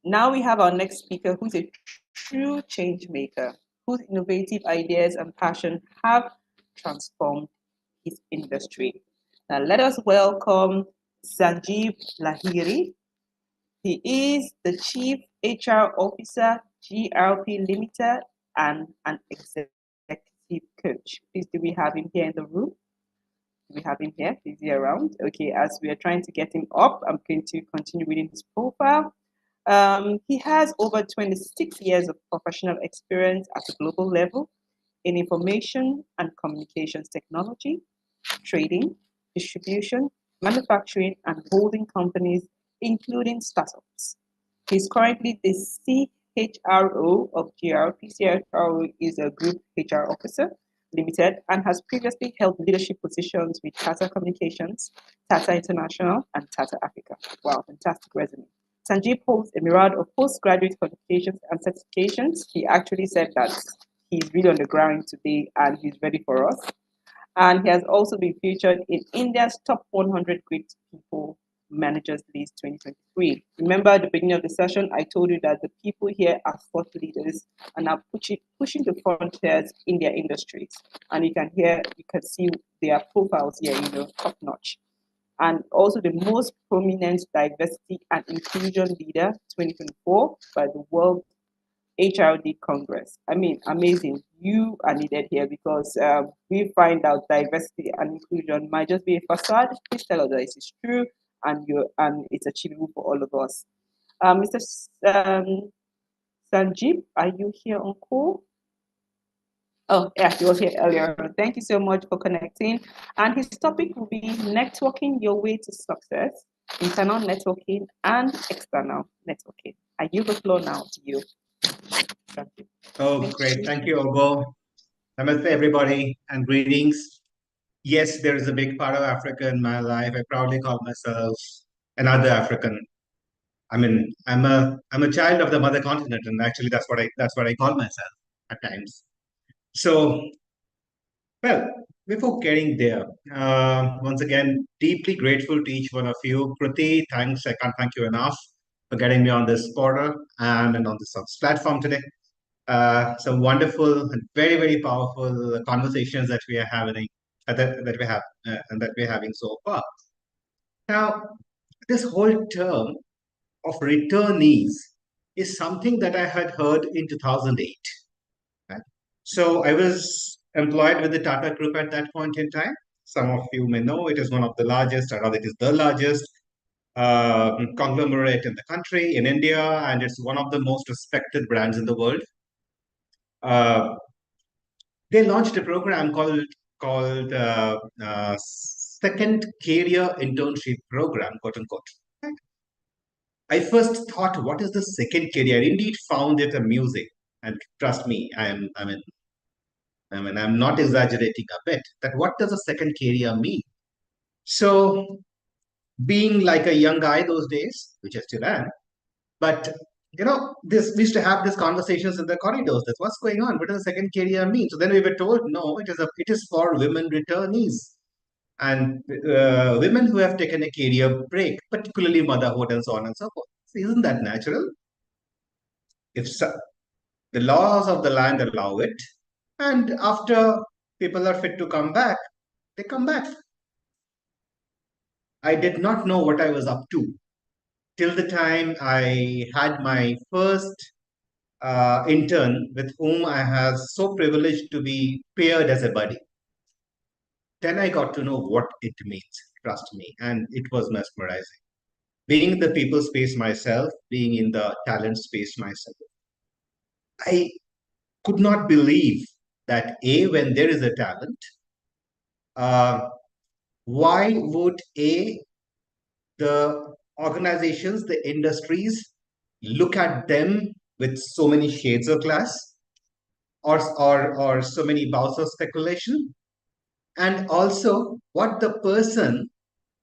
Now we have our next speaker, who's a true change maker, whose innovative ideas and passion have transformed his industry. Now let us welcome Sanjeeb Lahiri. He is the Chief HR Officer, GRP Limited, and an executive coach. Please, do we have him here in the room? Do we have him here? Is he around? Okay, as we are trying to get him up, I'm going to continue reading his profile. He has over 26 years of professional experience at a global level in information and communications technology, trading, distribution, manufacturing, and holding companies, including startups. He's currently the CHRO of GRP. CHRO is a group HR officer limited and has previously held leadership positions with Tata Communications, Tata International, and Tata Africa. Wow, fantastic resume. Sanjeeb holds a myriad of postgraduate qualifications and certifications. He actually said that he's really on the ground today and he's ready for us. And he has also been featured in India's top 100 great people managers list 2023. Remember at the beginning of the session, I told you that the people here are thought leaders and are pushing the frontiers in their industries. And you can see their profiles here, top notch. And also the most prominent diversity and inclusion leader 2024 by the World HRD Congress. I mean, amazing. You are needed here because we find out diversity and inclusion might just be a facade. Please tell us that it is true and it's achievable for all of us. Mr. Sanjeeb, are you here on call? Oh, yeah, he was here earlier. Thank you so much for connecting. And his topic will be networking your way to success, internal networking and external networking. I yield the floor now to you. Oh, great. Thank you, Obo. Namaste, everybody, and greetings. Yes, there is a big part of Africa in my life. I proudly call myself another African. I mean, I'm a child of the mother continent, and actually, that's what I call myself at times. So, well, before getting there, once again, deeply grateful to each one of you. Kruti, thanks. I can't thank you enough for getting me on this portal and on this platform today. Some wonderful and very, very powerful conversations that we are having, that we have, and that we're having so far. Now, this whole term of returnees is something that I had heard in 2008. Right? So I was employed with the Tata Group at that point in time. Some of you may know it is one of the largest, or rather, it is the largest conglomerate in the country, in India, and it's one of the most respected brands in the world. Uh, they launched a program called Second Career Internship Program, quote unquote. Right? I first thought, what is the second career? I indeed found it amusing, and trust me, I'm not exaggerating a bit. That what does a second career mean? So, being like a young guy those days, which I still am, but this we used to have these conversations in the corridors. That's what's going on. What does a second career mean? So then we were told, no, it is for women returnees and women who have taken a career break, particularly motherhood and so on and so forth. So isn't that natural? If so, the laws of the land allow it, and after people are fit to come back, they come back. I did not know what I was up to till the time I had my first intern with whom I was so privileged to be paired as a buddy. Then I got to know what it means, trust me, and it was mesmerizing. Being in the people space myself, being in the talent space myself, I could not believe that when there is a talent, uh, why would the organizations, the industries look at them with so many shades of glass, or so many bouts of speculation, and also what the person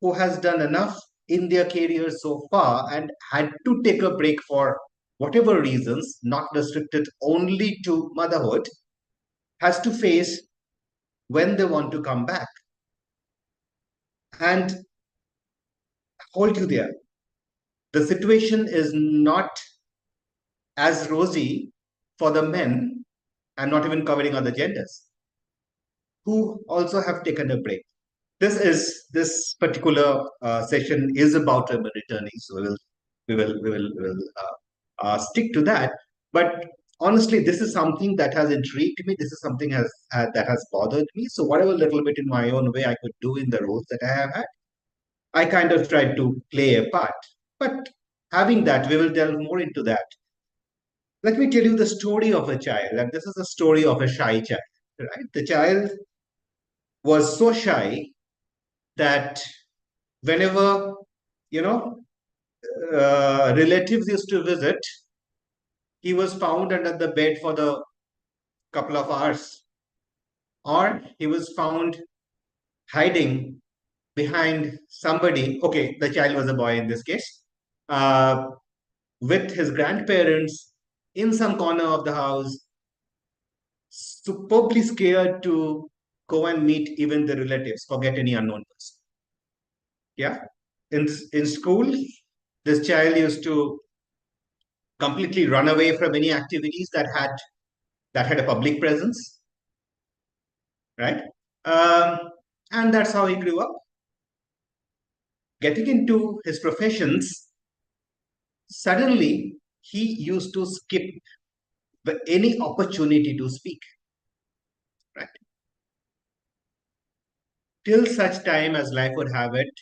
who has done enough in their career so far and had to take a break for whatever reasons, not restricted only to motherhood, has to face when they want to come back. And hold you there. The situation is not as rosy for the men. I'm not even covering other genders who also have taken a break. This particular session is about women returning, so we will stick to that. But honestly, this is something that has intrigued me. This is something that has bothered me. So whatever little bit in my own way I could do in the roles that I have had, I kind of tried to play a part. But having that, we will delve more into that. Let me tell you the story of a child, and this is the story of a shy child. Right? The child was so shy that whenever you know relatives used to visit, he was found under the bed for the couple of hours, or he was found hiding behind somebody. Okay, the child was a boy in this case, uh, with his grandparents in some corner of the house, superbly scared to go and meet even the relatives, forget any unknown person. Yeah, in school, this child used to completely run away from any activities that had a public presence, right? Um, and that's how he grew up. Getting into his professions, suddenly he used to skip any opportunity to speak, right? Till such time as life would have it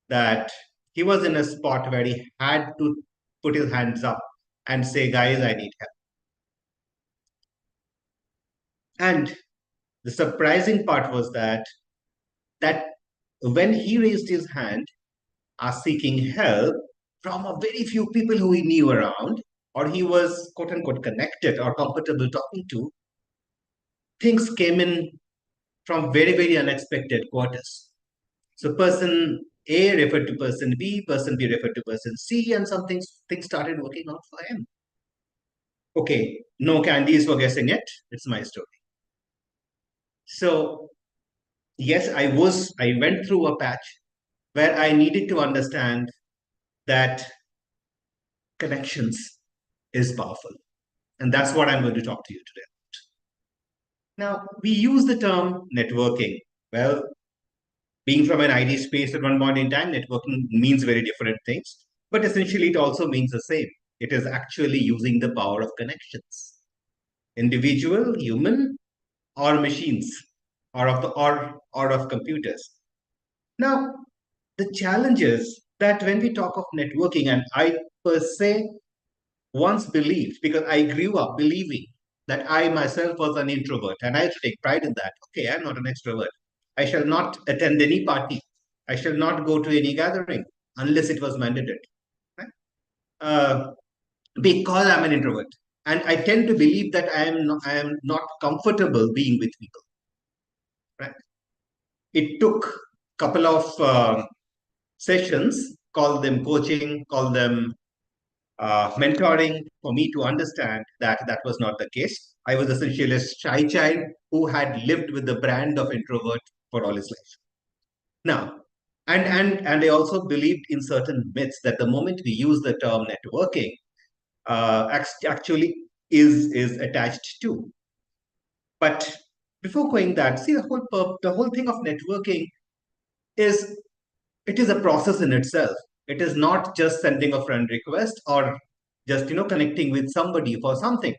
that he was in a spot where he had to put his hands up and say, "Guys, I need help." And the surprising part was that when he raised his hand, are seeking help from a very few people who he knew around, or he was quote unquote connected or comfortable talking to, things came in from very, very unexpected quarters. So person A referred to person B, person B referred to person C, and things started working out for him. Okay, no candies for guessing it. It's my story. So yes, I went through a patch where I needed to understand that connections is powerful. And that's what I'm going to talk to you today. Now, we use the term networking. Well, being from an IT space at one point in time, networking means very different things, but essentially it also means the same. It is actually using the power of connections, individual, human, or machines, or of computers. Now, the challenge is that when we talk of networking, and I per se once believed, because I grew up believing that I myself was an introvert, and I used to take pride in that. Okay, I'm not an extrovert. I shall not attend any party. I shall not go to any gathering unless it was mandated, right? Uh, because I'm an introvert, and I tend to believe that I am not comfortable being with people. Right? It took a couple of sessions, call them coaching, call them mentoring, for me to understand that that was not the case. I was essentially a shy child who had lived with the brand of introvert for all his life. Now, and I also believed in certain myths that the moment we use the term networking, actually is attached to. But before going that, see the whole thing of networking is it is a process in itself. It is not just sending a friend request or just connecting with somebody for something.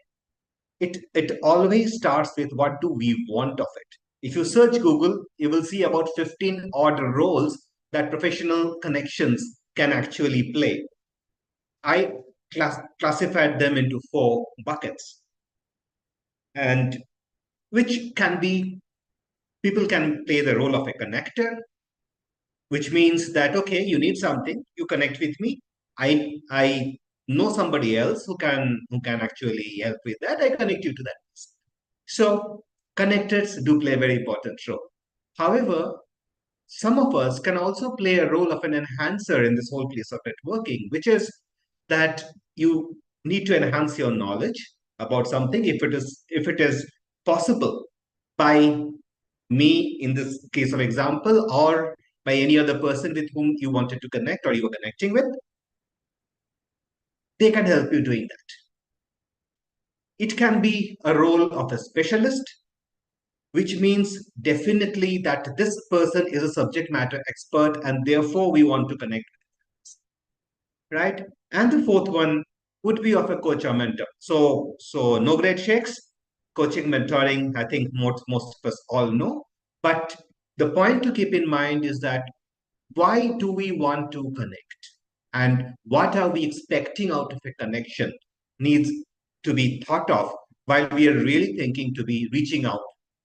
It always starts with what do we want of it. If you search Google, you will see about 15 odd roles that professional connections can actually play. I classified them into four buckets, and which can be people can play the role of a connector, which means that okay, you need something, you connect with me. I know somebody else who can actually help with that. I connect you to that person. So connectors do play a very important role. However, some of us can also play a role of an enhancer in this whole place of networking, which is that you need to enhance your knowledge about something if it is possible by me in this case of example, or by any other person with whom you wanted to connect or you were connecting with. They can help you doing that. It can be a role of a specialist, which means definitely that this person is a subject matter expert and therefore we want to connect, right? And the fourth one would be of a coach or mentor. So no great shakes, coaching, mentoring, I think most of us all know. But the point to keep in mind is that why do we want to connect? And what are we expecting out of a connection needs to be thought of while we are really thinking to be reaching out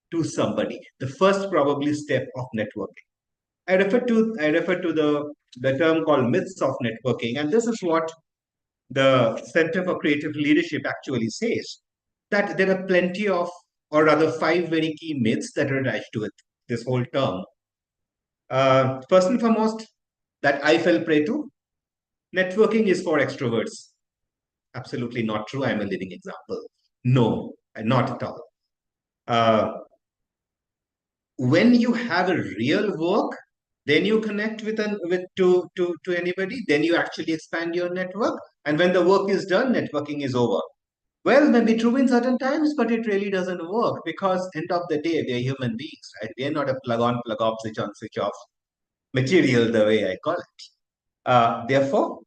to somebody. The first probably step of networking. I refer to the term called myths of networking, and this is what the Center for Creative Leadership actually says, that there are plenty of, or rather, five very key myths that are attached to it. This whole term. First and foremost, that I fell prey to: networking is for extroverts. Absolutely not true. I'm a living example. No, not at all. Uh, when you have a real work, then you connect to anybody, then you actually expand your network, and when the work is done, networking is over. Well, maybe true in certain times, but it really doesn't work, because end of the day we are human beings, right? We are not a plug on, plug off, switch on, switch off material, the way I call it. Therefore,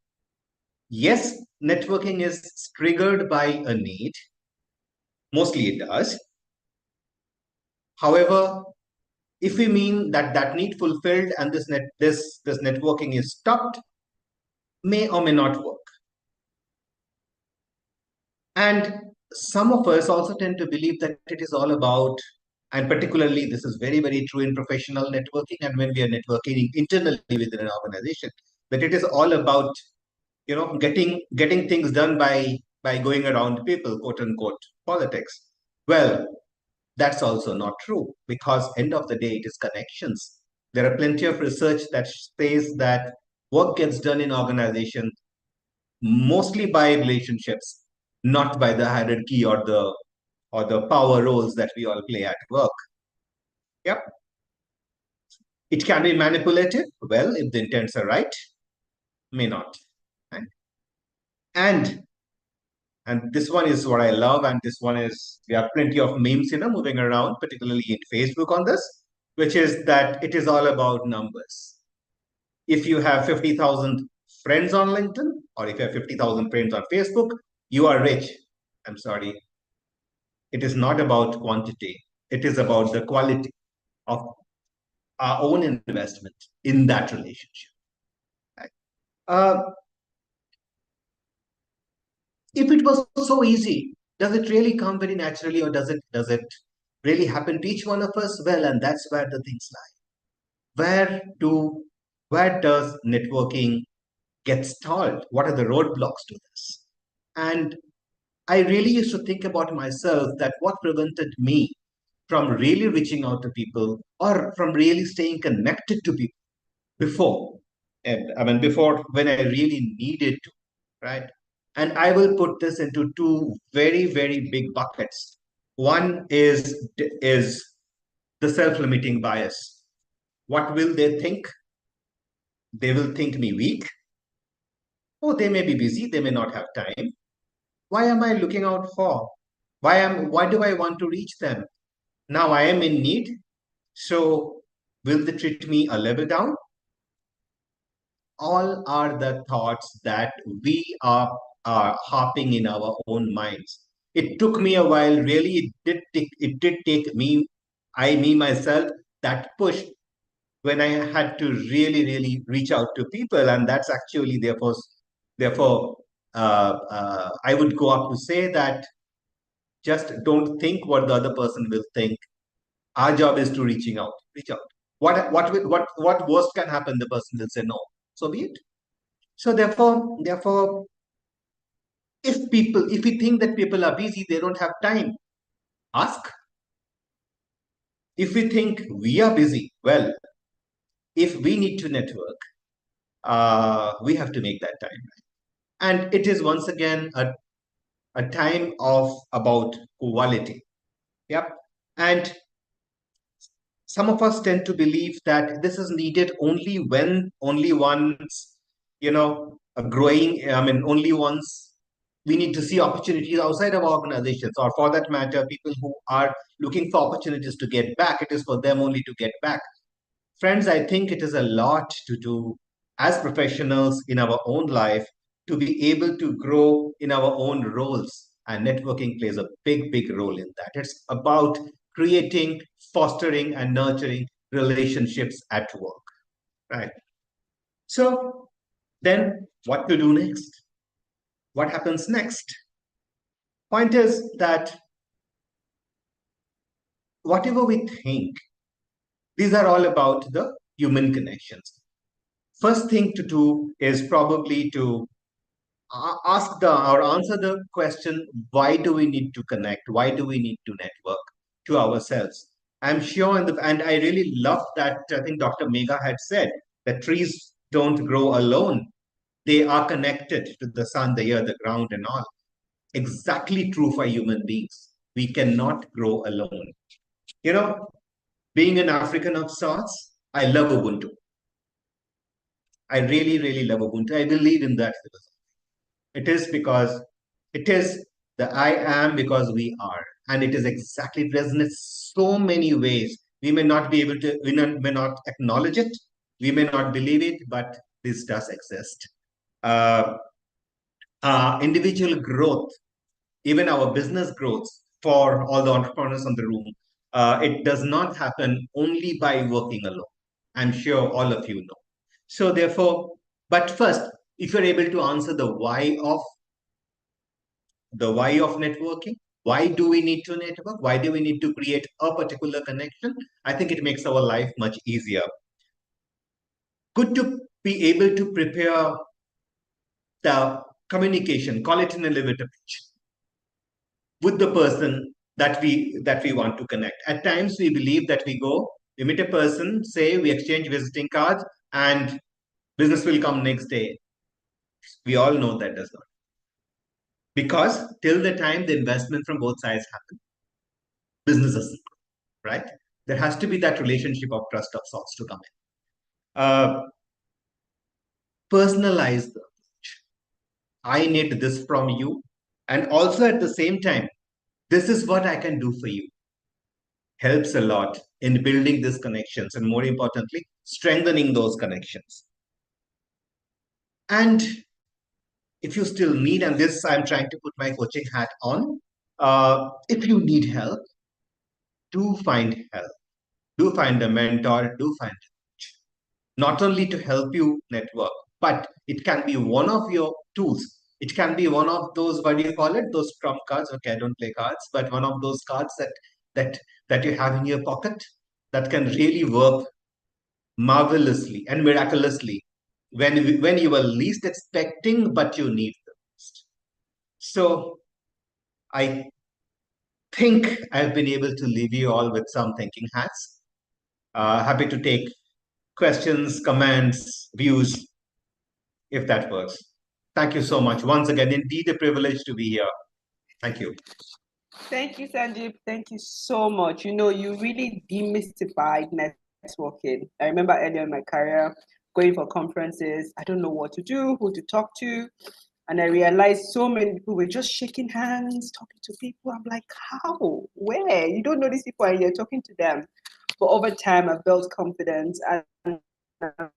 yes, networking is triggered by a need. Mostly it does. However, if we mean that that need fulfilled and this networking is stopped, may or may not work. And some of us also tend to believe that it is all about, and particularly this is very, very true in professional networking and when we are networking internally within an organization, that it is all about, getting things done by going around people, quote unquote, politics. Well, that's also not true, because end of the day it is connections. There are plenty of research that says that work gets done in organization mostly by relationships, not by the hierarchy or the power roles that we all play at work. Yep. It can be manipulative. Well, if the intents are right, may not. Right? And and this one is what I love, and this one is, we have plenty of memes, moving around, particularly in Facebook on this, which is that it is all about numbers. If you have 50,000 friends on LinkedIn, or if you have 50,000 friends on Facebook, you are rich. I'm sorry. It is not about quantity. It is about the quality of our own investment in that relationship. Right? Uh, if it was so easy, does it really come very naturally, or does it really happen to each one of us? Well, and that's where the things lie. Where does networking get stalled? What are the roadblocks to this? And I really used to think about myself, that what prevented me from really reaching out to people, or from really staying connected to people before. And I mean, before, when I really needed to, right? And I will put this into two very, very big buckets. One is the self-limiting bias. What will they think? They will think me weak. Oh, they may be busy, they may not have time. Why am I looking out for? Why do I want to reach them? Now I am in need. So will they treat me a level down? All are the thoughts that we are harping in our own minds. It took me a while, really. It did take me, me myself, that push, when I had to really, really reach out to people. And that's actually, therefore, I would go up to say that, just don't think what the other person will think. Our job is to reach out. What worst can happen? The person will say no. So be it. So therefore, if we think that people are busy, they don't have time, ask. If we think we are busy, well, if we need to network, we have to make that time. And it is once again a time of about quality. Yep. And some of us tend to believe that this is needed only once, a growing, I mean, only once we need to see opportunities outside of organizations, or for that matter, people who are looking for opportunities to get back. It is for them only to get back. Friends, I think it is a lot to do as professionals in our own life to be able to grow in our own roles. And networking plays a big, big role in that. It's about creating, fostering, and nurturing relationships at work, right? So then what to do next? What happens next? Point is that whatever we think, these are all about the human connections. First thing to do is probably to ask the or answer the question, why do we need to connect? Why do we need to network to ourselves? I'm sure, and I really love that. I think Dr. Mega had said that trees don't grow alone. They are connected to the sun, the air, the ground, and all. Exactly true for human beings. We cannot grow alone. You know, being an African of sorts, I love Ubuntu. I really, really love Ubuntu. I believe in that philosophy. It is because it is the I am because we are. And it is exactly present in so many ways. We may not be able to, may not acknowledge it, we may not believe it, but this does exist. Uh, Individual growth, even our business growth for all the entrepreneurs in the room, it does not happen only by working alone. I'm sure all of you know. So therefore, but first, if you're able to answer the why of networking, why do we need to network? Why do we need to create a particular connection? I think it makes our life much easier. Good to be able to prepare the communication, call it an elevator pitch, with the person that we want to connect. At times we believe that we meet a person, say we exchange visiting cards, and business will come next day. We all know that does not. Because till the time the investment from both sides happen, business doesn't grow, right? There has to be that relationship of trust of sorts to come in. Personalize the approach. I need this from you. And also at the same time, this is what I can do for you. Helps a lot in building these connections and, more importantly, strengthening those connections. And if you still need, and this I'm trying to put my coaching hat on, if you need help, do find help, do find a mentor, do find a coach. Not only to help you network, but it can be one of your tools. It can be one of those, what do you call it, those trump cards. Okay, I don't play cards, but one of those cards that that you have in your pocket that can really work marvelously and miraculously when you are least expecting, but you need the most. So I think I've been able to leave you all with some thinking hats. Happy to take questions, comments, views, if that works. Thank you so much. Once again, indeed a privilege to be here. Thank you. Thank you, Sanjeeb. Thank you so much. You really demystified networking. I remember earlier in my career going for conferences. I don't know what to do, who to talk to. And I realized so many people were just shaking hands, talking to people. I'm like, how? Where? You don't know these people and you're talking to them. But over time, I've built confidence and I'm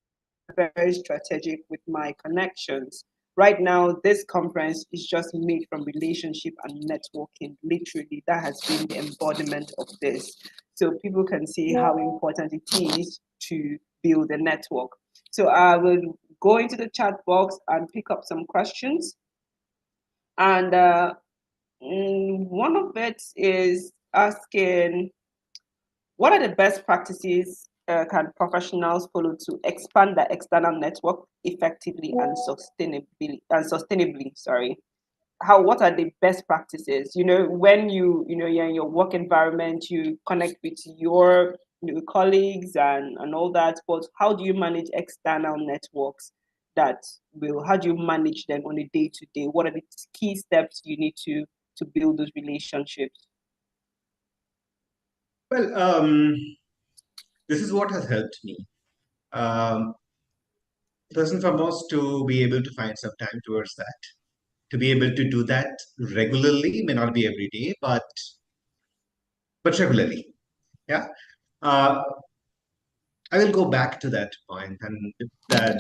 very strategic with my connections. Right now, this conference is just made from relationship and networking. Literally, that has been the embodiment of this. So people can see how important it is to build a network. So I will go into the chat box and pick up some questions. And one of it is asking, what are the best practices can professionals follow to expand their external network effectively and sustainably? Sorry. What are the best practices? When you're in your work environment, you connect with your colleagues and all that. But how do you manage external networks? How do you manage them on a day to day? What are the key steps you need to build those relationships? Well, this is what has helped me. Um, First and foremost, to be able to find some time towards that, to be able to do that regularly. May not be every day, but regularly. Yeah. Uh, I will go back to that point, and that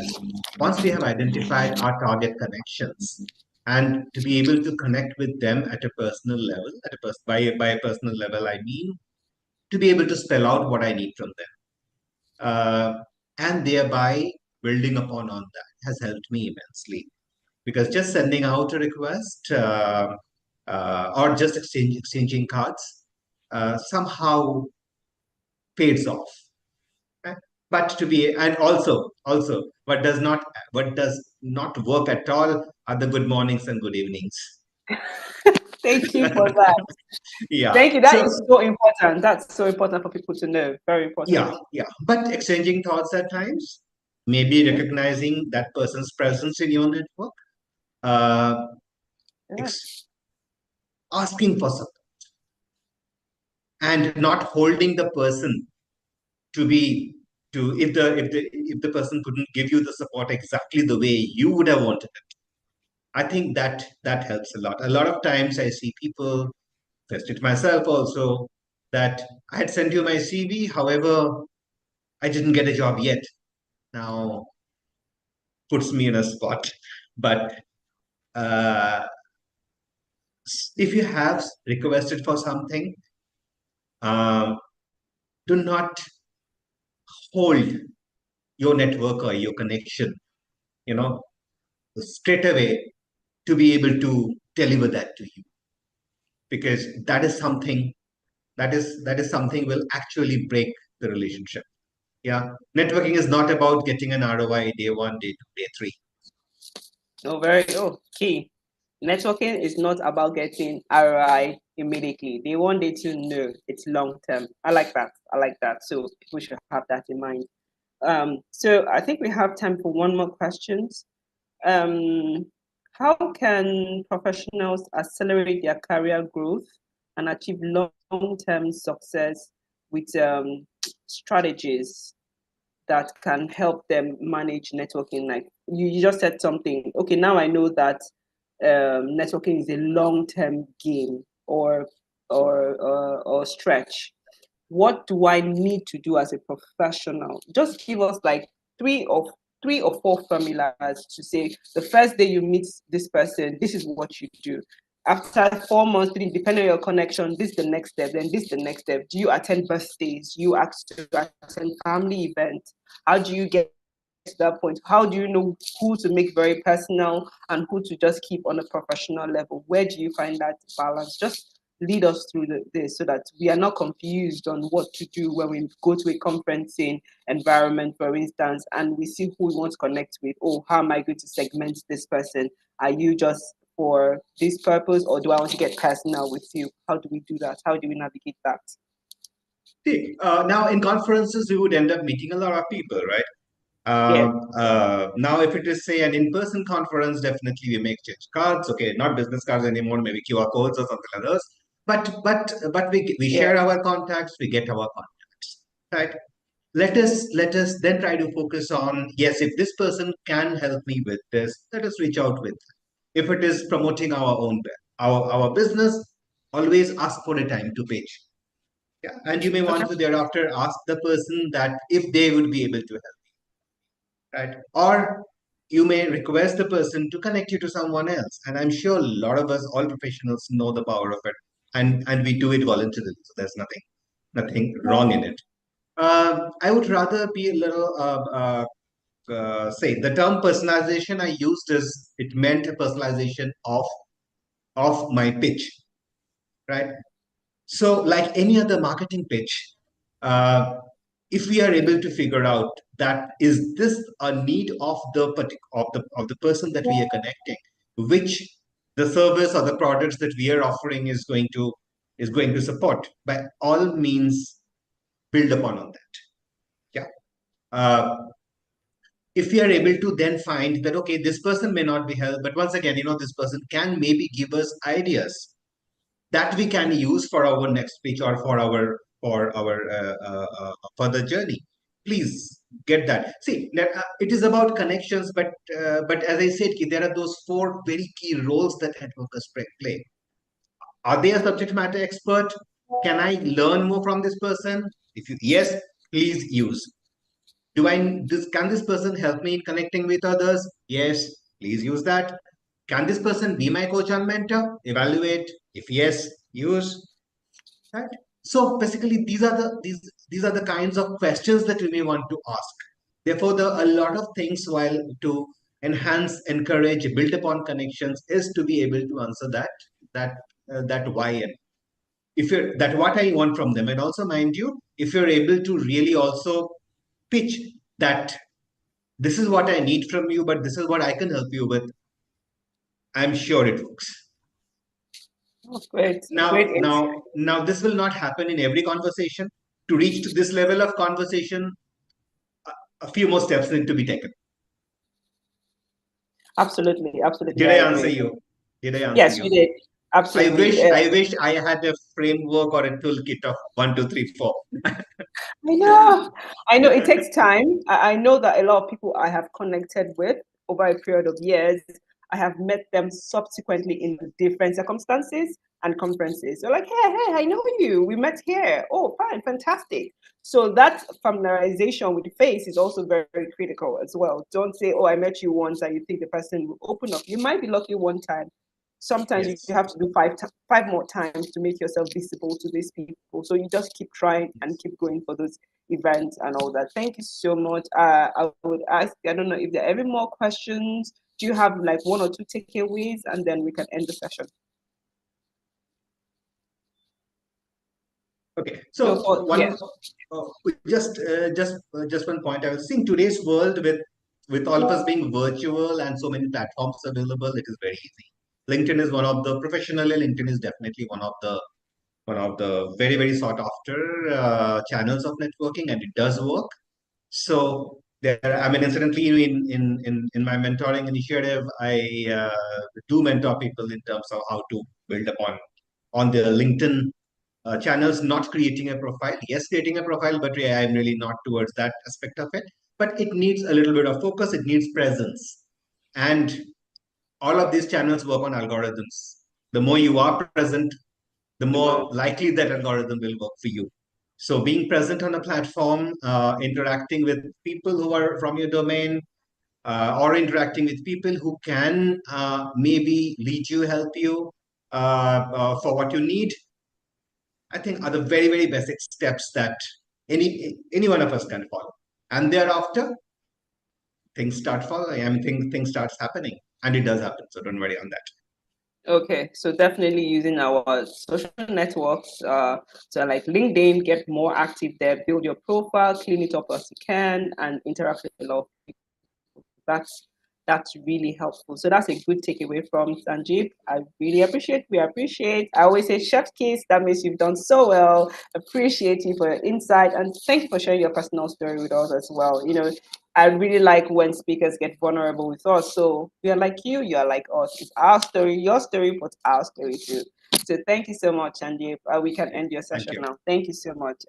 once we have identified our target connections, and to be able to connect with them at a personal level, by a personal level, I mean to be able to spell out what I need from them, and thereby building upon on that has helped me immensely. Because just sending out a request or just exchanging cards somehow fades off. eh? But to be, and also what does not work at all are the good mornings and good evenings. Thank you for that. Yeah. Thank you. That is So so important. That's so important for people to know. Very important. yeah. But exchanging thoughts at times, maybe Yeah. recognizing that person's presence in your network, uh, Yeah. ex- asking for support, and not holding the person to be to if the person couldn't give you the support exactly the way you would have wanted it. I think that helps a lot. A lot of times I see people, test it myself also, that I had sent you my CV, however, I didn't get a job yet. Now puts me in a spot. But uh, if you have requested for something, um, do not hold your network or your connection, you know, straight away to be able to deliver that to you, because that is something will actually break the relationship. Yeah, networking is not about getting an ROI day one, day two, day three. Key. Networking is not about getting ROI immediately. They want you to know it's long term. I like that. I like that. So people should have that in mind. So I think we have time for one more question. Um, how can professionals accelerate their career growth and achieve long-term success with strategies that can help them manage networking? Like you just said something. Okay, now I know that networking is a long-term game or stretch. What do I need to do as a professional? Just give us like three of three or four formulas to say the first day you meet this person, this is what you do. After 4 months, three, depending on your connection, this is the next step, then this is the next step. Do you attend birthdays? You ask to attend family events? How do you get to that point? How do you know who to make very personal and who to just keep on a professional level? Where do you find that balance? Just lead us through this so that we are not confused on what to do when we go to a conferencing environment, for instance, and we see who we want to connect with. Oh, how am I going to segment this person? Are you just for this purpose, or do I want to get personal with you? How do we do that? How do we navigate that? See, now in conferences we would end up meeting a lot of people, right? Yeah. Now, if it is say an in-person conference, definitely we make change cards. Okay, not business cards anymore, maybe QR codes or something like those. But we Yeah. share our contacts, we get our contacts, right? Let us then try to focus on, yes, if this person can help me with this, let us reach out with. If it is promoting our own our business, always ask for a time to pitch. Yeah, and you may Okay. want to thereafter ask the person that if they would be able to help, right? Or you may request the person to connect you to someone else. And I'm sure a lot of us, all professionals, know the power of it, and we do it voluntarily. So there's nothing wrong in it. I would rather be a little say the term personalization I used is it meant a personalization of my pitch, right? So, like any other marketing pitch, uh, if we are able to figure out that is this a need of of the person that we are connecting, which the service or the products that we are offering is going to support, by all means, build upon on that. Yeah. If we are able to then find that okay, this person may not be helped, but once again, this person can maybe give us ideas that we can use for our next pitch or for our further journey. Please get that. See, it is about connections, but as I said, there are those four very key roles that networkers play. Are they a subject matter expert? Can I learn more from this person? If you yes, please use. Can this person help me in connecting with others? Yes, please use that. Can this person be my coach and mentor? Evaluate. If yes, use. Right. So basically, these are the kinds of questions that we may want to ask. Therefore, a lot of things while to enhance, encourage, build upon connections is to be able to answer that that why and if you're that what I want from them, and also mind you, if you're able to really also pitch that this is what I need from you, but this is what I can help you with, I'm sure it works. Oh, great, great Now, insight. this will not happen in every conversation. To reach to this level of conversation, a few more steps need to be taken. Absolutely, absolutely, Did I I answer agree. you? Did I answer Yes, you you? did. Absolutely. I wish I had a framework or a toolkit of 1, 2, 3, 4. I know. I know it takes time. I know that a lot of people I have connected with over a period of years, I have met them subsequently in different circumstances and conferences. They're like, hey, I know you. We met here. Oh, fine, fantastic. So that familiarization with the face is also very, very critical as well. Don't say, oh, I met you once and you think the person will open up. You might be lucky one time. Sometimes you Yes. have to do five more times to make yourself visible to these people. So you just keep trying and keep going for those events and all that. Thank you so much. I would ask, I don't know if there are any more questions. Do you have like one or two takeaways and then we can end the session? Okay. So So for yeah. just one point. I was seeing today's world with all of us being virtual and so many platforms available, it is very easy. LinkedIn is one of the professionally. LinkedIn is definitely one of the very very sought after channels of networking, and it does work. So there, I mean, incidentally, in my mentoring initiative, I do mentor people in terms of how to build upon on their LinkedIn channels, not creating a profile. Yes, creating a profile, but yeah, I'm really not towards that aspect of it. But it needs a little bit of focus. It needs presence, and all of these channels work on algorithms. The more you are present, the more likely that algorithm will work for you. So being present on a platform, interacting with people who are from your domain, or interacting with people who can maybe lead you, help you for what you need, I think are the very, very basic steps that any one of us can follow. And thereafter, things start following. I mean, things starts happening, and it does happen. So don't worry on that. Okay, so definitely using our social networks, so like LinkedIn, get more active there, build your profile, clean it up as you can, and interact with a lot of people. That's really helpful. So that's a good takeaway from Sanjeev. I really appreciate. We appreciate. I always say chef's kiss. That means you've done so well. Appreciate you for your insight and thank you for sharing your personal story with us as well. You know, I really like when speakers get vulnerable with us. So we are like you are like us. It's our story, your story, but our story too. So thank you so much, Sanjeev. We can end your Thank session you. now. Thank you so much.